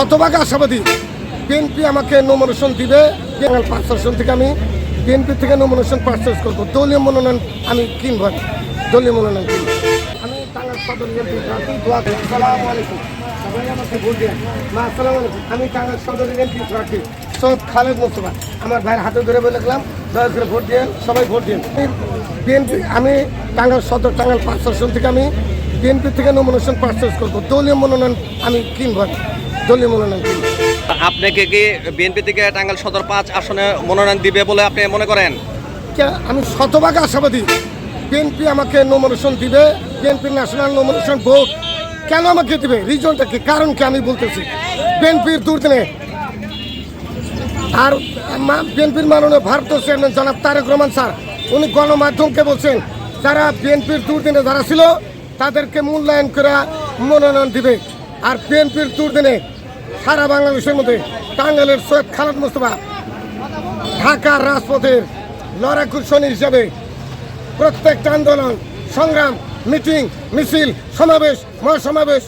শতভাগ আশাবাদী বিএনপি আমাকে নমিনেশন দিবে। 5 থেকে আমি বিএনপি থেকে নমিনেশন পারচেজ করবো। দলীয় মনোনয়ন আমি কিনব, দলীয় মনোনয়ন কিনব। আমি টাঙ্গাইল সদর বিএনপি প্রার্থী। আসসালামু আলাইকুম, সবাই আমাকে ভোট দেন। আসসালামু আলাইকুম, আমি টাঙ্গাইল সদর বিএনপি প্রার্থী সৈয়দ খালেদ মোস্তফা। আমার ভাইয়ের হাতে ধরে বলে গেলাম, দয়া করে ভোট দেন, সবাই ভোট দেন। বিএনপি আমি টাঙ্গাইল সদর টাঙ্গাইল 5 থেকে আমি বিএনপি থেকে নমিনেশন পারচেজ করবো। দলীয় মনোনয়ন আমি কিনব, দলীয় মনোনয়ন কিনব। আপনাকে কি বিএনপি থেকে টাঙ্গাইল সদর 5 আসনে মনোনয়ন দিবে বলে আপনি মনে করেন? আমি শতভাগ আশাবাদী বিএনপি আমাকে নমিনেশন দিবে। বিএনপি ন্যাশনাল নমিনেশন বোর্ড কেন আমাকে দিবে, রিজনটা কি, কারণ কি আমি বলতেছি। বিএনপির দুর্দিনে আর বিএনপির মাননীয় ভারপ্রাপ্ত চেয়ারম্যান জনাব তারেক রহমান স্যার, উনি গণমাধ্যমকে বলছেন যারা বিএনপির দুর্দিনে যারা ছিল তাদেরকে মূল্যায়ন করে মনোনয়ন দিবে। আর বিএনপির দুর্দিনে সারা বাংলাদেশের মধ্যে টাঙ্গাইলের সৈয়দ খালেদ মোস্তফা ঢাকার রাজপথের লড়াকু সৈনী হিসাবে প্রত্যেকটা আন্দোলন সংগ্রাম, মিটিং, মিছিল, সমাবেশ, মহাসমাবেশ,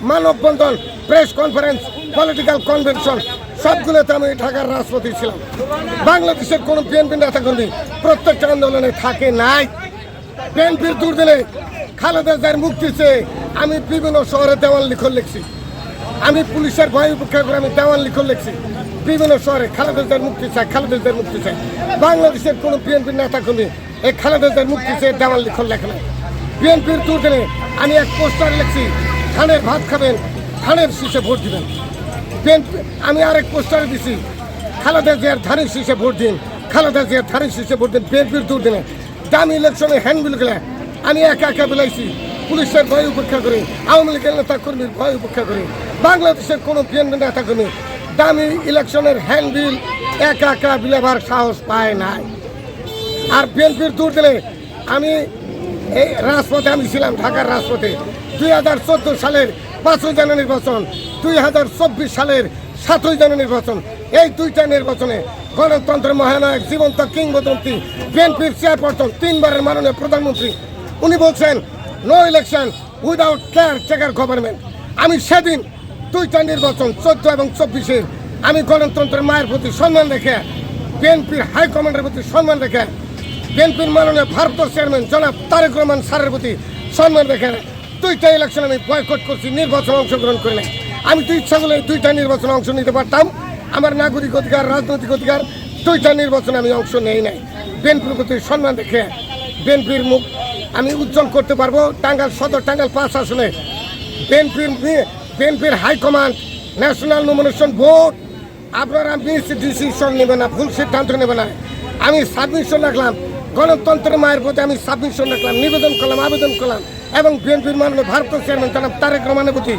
মানববন্ধন, প্রেস কনফারেন্স, পলিটিক্যাল কনভেনশন সবগুলোতে আমি ঢাকার রাজপথে ছিলাম। বাংলাদেশের কোনো বিএনপি নেতা কর্মী প্রত্যেকটা আন্দোলনে থাকে নাই। বিএনপির দুর্দিনে খালেদা জিয়ার মুক্তি চেয়ে আমি বিভিন্ন শহরে দেওয়াল লিখন লিখছি। আমি পুলিশের ভয় উপেক্ষা করে আমি দেওয়াল লিখন লিখছি বিভিন্ন শহরে। খালেদা জিয়ার মুক্তি চাই, খালেদা জিয়ার মুক্তি চাই। বাংলাদেশের কোনো বিএনপির নেতা কর্মী এই খালেদা জিয়ার মুক্তি চেয়ে দেওয়াল লিখন লেখে নাই। বিএনপির দুর্দিনে আমি এক পোস্টার লিখছি, ধানের ভাত খাবেন, ধানের শীষে ভোট দিবেন। আমি আরেক পোস্টারে দিছি, খালেদা জিয়ার ধানের শীষে ভোট দিন, খালেদা জিয়ার ধানের শীষে ভোট দিন। বিএনপির দুর্দিনে দামি ইলেকশনে হ্যান্ডবিল গেলে আমি একা একা বিলাইছি, পুলিশের ভয় উপেক্ষা করি, আওয়ামী লীগের নেতা কর্মীর ভয় উপেক্ষা করি। বাংলাদেশের কোনো বিএনপি নেতা কর্মী দামি ইলেকশনের হ্যান্ডবিল একা একা বিলাবার সাহস পায় নাই। আর বিএনপির দুর্দিনে আমি এই রাজপথে আমি ছিলাম, ঢাকার রাজপথে 2014 সালের 5 জানুয়ারি নির্বাচন, 2024 সালের 7 জানুয়ারি নির্বাচন। এই দুইটা নির্বাচনে গণতন্ত্রের মহানায়ক জীবন্ত কিংবদন্তি বিএনপির চেয়ারপারসন 3 বারের মাননীয় প্রধানমন্ত্রী উনি বলছেন no election without caretaker government. আমি সেদিন দুইটা নির্বাচন 14 এবং 24-এর আমি গণতন্ত্রের মায়ের প্রতি সম্মান রেখে, বিএনপির হাইকমান্ডের প্রতি সম্মান রেখে, বিএনপির মাননীয় ভারপ্রাপ্ত চেয়ারম্যান জনাব তারেক রহমান স্যারের প্রতি সম্মান রেখে দুইটা ইলেকশন আমি বয়কট করছি, নির্বাচনে অংশগ্রহণ করে নাই। আমি তো ইচ্ছা করলে দুইটা নির্বাচনে অংশ নিতে পারতাম। আমার নাগরিক অধিকার, রাজনৈতিক অধিকার, দুইটা নির্বাচনে আমি অংশ নেই নাই। বিএনপির প্রতি সম্মান রেখে বিএনপির মুখ আমি উজ্জ্বল করতে পারবো। টাঙ্গাইল সদর টাঙ্গাইল 5 আসনে বিএনপির হাইকমান্ড ন্যাশনাল নমিনেশন বোর্ড আপনারা ডিসিশন নেবে না, ভুল সিদ্ধান্ত নেবে না। আমি সাবমিশন রাখলাম, গণতন্ত্রের মায়ের প্রতি আমি সাবমিশন রাখলাম, নিবেদন করলাম, আবেদন করলাম এবং বিএনপির মাননীয় ভারপ্রাপ্ত চেয়ারম্যান জনাব তারেক রহমানের প্রতি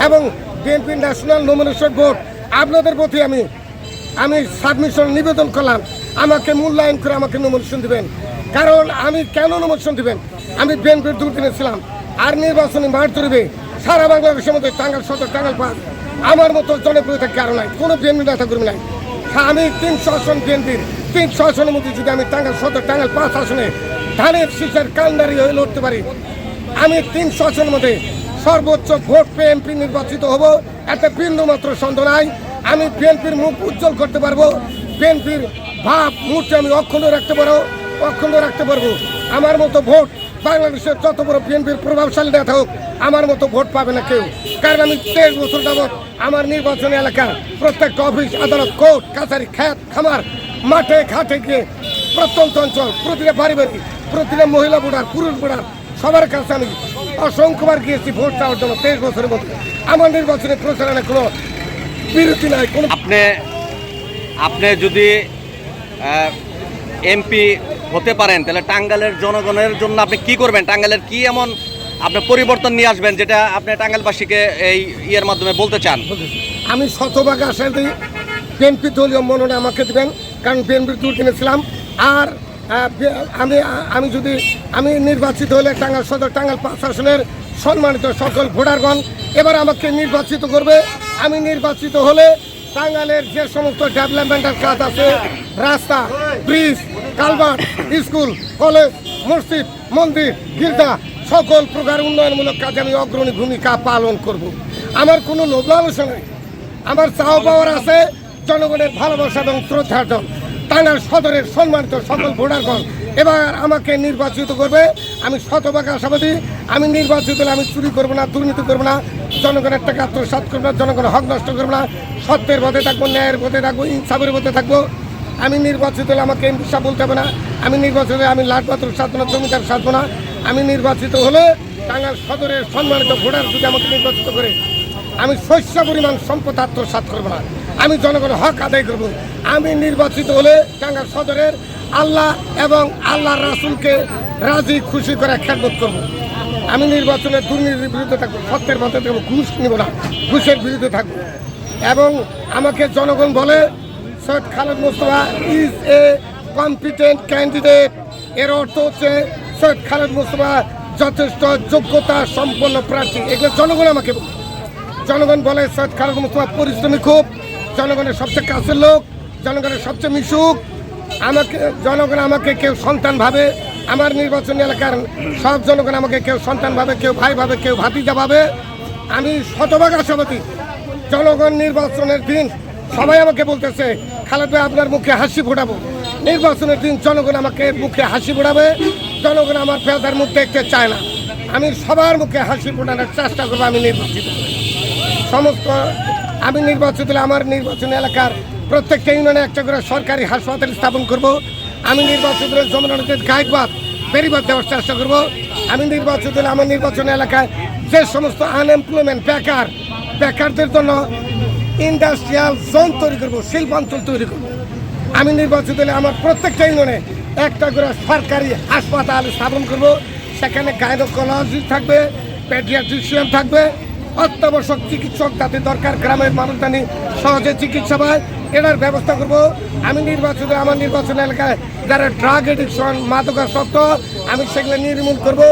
এবং বিএনপির ন্যাশনাল নমিনেশন বোর্ড আপনাদের প্রতি আমি সাবমিশন নিবেদন করলাম আমাকে মূল্যায়ন করে আমাকে নমিনেশন দিবেন। কারণ আমি কেন নমিনেশন দিবেন, আমি বিএনপির দুর্দিনে ছিলাম। আর নির্বাচনী মাঠ ধরবে সারা বাংলাদেশের মধ্যে টাঙ্গাইল সদর টাঙ্গাইল 5 আমার মতো জনপ্রিয়তা কারো নাই, কোনো বিএনপি নেতা কর্মী নাই। আমি 300 আসন বিএনপির 300 আসনের মধ্যে যদি আমি টাঙ্গাইল সদর টাঙ্গাইল 5 আসনে ধানের শীষের কান্ডারি হয়ে লড়তে পারি, আমি 300 আসনের মধ্যে সর্বোচ্চ ভোট পেয়ে এমপি নির্বাচিত হব, এতে বিন্দু মাত্র সন্দেহ নাই। আমি বিএনপির মুখ উজ্জ্বল করতে পারবো, বিএনপির ভাব মুহূর্তে আমি অক্ষুণ্ণ রাখতে পারবো। আমার মতো ভোট বাংলাদেশের যত বড় বিএনপির প্রভাবশালী নেতা হোক আমার মতো ভোট পাবে না কেউ। কারণ আমি 23 বছর যাবৎ আমার নির্বাচনী এলাকার প্রত্যেকটা অফিস, আদালত, কোর্ট, কাছারি, খ্যাত, খামার, মাঠে ঘাটে গিয়ে প্রত্যন্ত অঞ্চল, প্রতিটা বাড়ি, প্রতিটা মহিলা ভোটার, পুরুষ ভোটার সবার কাছে আমি অসংখ্যবার গিয়েছি ভোট চাওয়ার জন্য। 23 বছরের মধ্যে আমার নির্বাচনী প্রচারণা কোনো বিরতি নাই। কোনো আপনি যদি এমপি হতে পারেন তাহলে টাঙ্গাইলের জনগণের জন্য আপনি কি করবেন? টাঙ্গাইলের কি এমন আপনি পরিবর্তন নিয়ে আসবেন যেটা আপনি টাঙ্গাইলবাসীকে এই ইয়ের মাধ্যমে বলতে চান? আমি শতভাগ আশা দিই বিএনপি দলীয় মনোনয়ন আমাকে দেবেন, কারণ বিএনপির দুর্দিনে ছিলাম। আর আমি যদি নির্বাচিত হলে টাঙ্গাইল সদর টাঙ্গাইল 5 আসনের সম্মানিত সকল ভোটারগণ এবার আমাকে নির্বাচিত করবে। আমি নির্বাচিত হলে টাঙ্গাইলের যে সমস্ত ডেভেলপমেন্টের কাজ আছে, রাস্তা, ব্রিজ, কালভার্ট, স্কুল, কলেজ, মসজিদ, মন্দির, গির্জা সকল প্রকার উন্নয়নমূলক কাজে আমি অগ্রণী ভূমিকা পালন করব। আমার কোনো লোভ লালসা নাই, আমার চাও পাওয়ার আছে জনগণের ভালোবাসা এবং শ্রদ্ধার্জন। টাঙ্গাইল সদরের সম্মানিত সকল ভোটারগণ এবার আমাকে নির্বাচিত করবে। আমি শতভাগ আশাবাদী, আমি নির্বাচিত হলে আমি চুরি করবো না, দুর্নীতি করবো না, জনগণের টাকা আত্মসাৎ করবো না, জনগণের হক নষ্ট করবো না, সত্যের পথে থাকবো, ন্যায়ের পথে থাকবো, ইনসাফের পথে থাকবো। আমি নির্বাচিত হলে আমাকে এমপি সাহেব বলতে হবে না, আমি নির্বাচিত হলে আমি লাট পাথর সাধবো না, জমিদার সাধবো না। আমি নির্বাচিত হলে টাঙ্গাইল সদরের সম্মানিত ভোটার যদি আমাকে নির্বাচিত করে আমি শস্য পরিমাণ সম্পদ আত্মসাৎ করবো না, আমি জনগণের হক আদায় করব। আমি নির্বাচিত হলে টাঙ্গাইল সদরের আল্লাহ এবং আল্লাহর রাসূলকে রাজি খুশি করে খেদমত করব। আমি নির্বাচনে দুর্নীতির বিরুদ্ধে থাকবো, সত্যের পথে থাকবো, ঘুষ নিব না, ঘুষের বিরুদ্ধে থাকবো। এবং আমাকে জনগণ বলে Syed Khaled Mostafa is a competent candidate. এর অর্থ হচ্ছে সৈয়দ খালেদ মোস্তফা যথেষ্ট যোগ্যতা সম্পন্ন প্রার্থী। এগুলো জনগণ আমাকে বলে। জনগণ বলে সৈয়দ খালেদ মোস্তফা পরিশ্রমী, খুব জনগণের সবচেয়ে কাছের লোক, জনগণের সবচেয়ে মিশুক। আমাকে জনগণ আমাকে কেউ সন্তান ভাবে, আমার নির্বাচনী এলাকার সব জনগণ আমাকে কেউ সন্তান ভাবে, কেউ ভাই ভাবে, কেউ ভাতিজা ভাবে। আমি শতভাগ আশাবাদী জনগণ নির্বাচনের দিন সবাই আমাকে বলতেছে খালেদ ভাই আপনার মুখে হাসি ফোটাবো। নির্বাচনের দিন জনগণ আমাকে মুখে হাসি ফোটাবে, জনগণ আমার পেঁচার মুখ দেখতে চায় না। আমি সবার মুখে হাসি ফোটানোর চেষ্টা করবো। আমি নির্বাচিত সমস্ত আমি নির্বাচিত হলে আমার নির্বাচনী এলাকার প্রত্যেকটা ইউনিয়নে একটা করে সরকারি হাসপাতাল স্থাপন করব। আমি নির্বাচিত হলে যমুনা নদীর গাইডবাদ বেরিবাদ দেওয়ার চেষ্টা করব। আমি নির্বাচিত হলে আমার নির্বাচনী এলাকায় যে সমস্ত আনএমপ্লয়মেন্ট বেকারদের জন্য ইন্ডাস্ট্রিয়াল জোন তৈরি করবো, শিল্পাঞ্চল তৈরি করবো। আমি নির্বাচিত হলে আমার প্রত্যেকটা ইউনিয়নে একটা করে সরকারি হাসপাতাল স্থাপন করব। সেখানে গাইনোকোলজিস্ট থাকবে, পেডিয়াট্রিশিয়ান থাকবে, অত্যাবশ্যক চিকিৎসক যাতে দরকার গ্রামের মানুষ জানি সহজে চিকিৎসা পায়, এটার ব্যবস্থা করব। আমি নির্বাচিত আমার নির্বাচন এলাকায় যারা ড্রাগ এডিকশন, মাদকাসক্ত, আমি সেগুলো নির্মূল করব।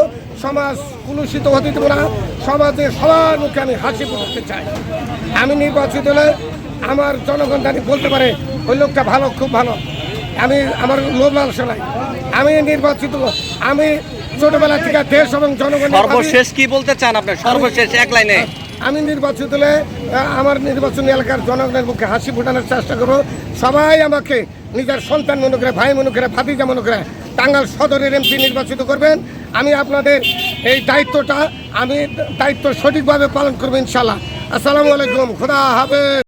সমাজ কুলুষিত হতে দেবো না, সমাজে সবার মুখে আমি হাসি ফুটাতে চাই। আমি নির্বাচিত হলে আমার জনগণ জানি বলতে পারে ওই লোকটা ভালো, খুব ভালো। আমি আমার লোভ লালসা নাই। আমি নির্বাচিত, আমি ছোটবেলা থেকে দেশ এবং জনগণের সর্বশেষ কি বলতে চান আপনার, সর্বশেষ এক লাইনে? আমি নির্বাচিত হলে আমার নির্বাচনী এলাকার জনগণের মুখে হাসি ফোটানোর চেষ্টা করবো। সবাই আমাকে নিজের সন্তান মনে করে, ভাই মনে করে, ভাতিজা মনে করে টাঙ্গাইল সদরের এমপি নির্বাচিত করবেন। আমি আপনাদের এই দায়িত্ব সঠিকভাবে পালন করবো ইনশাল্লাহ। আসসালামু আলাইকুম, খোদা হাফেজ।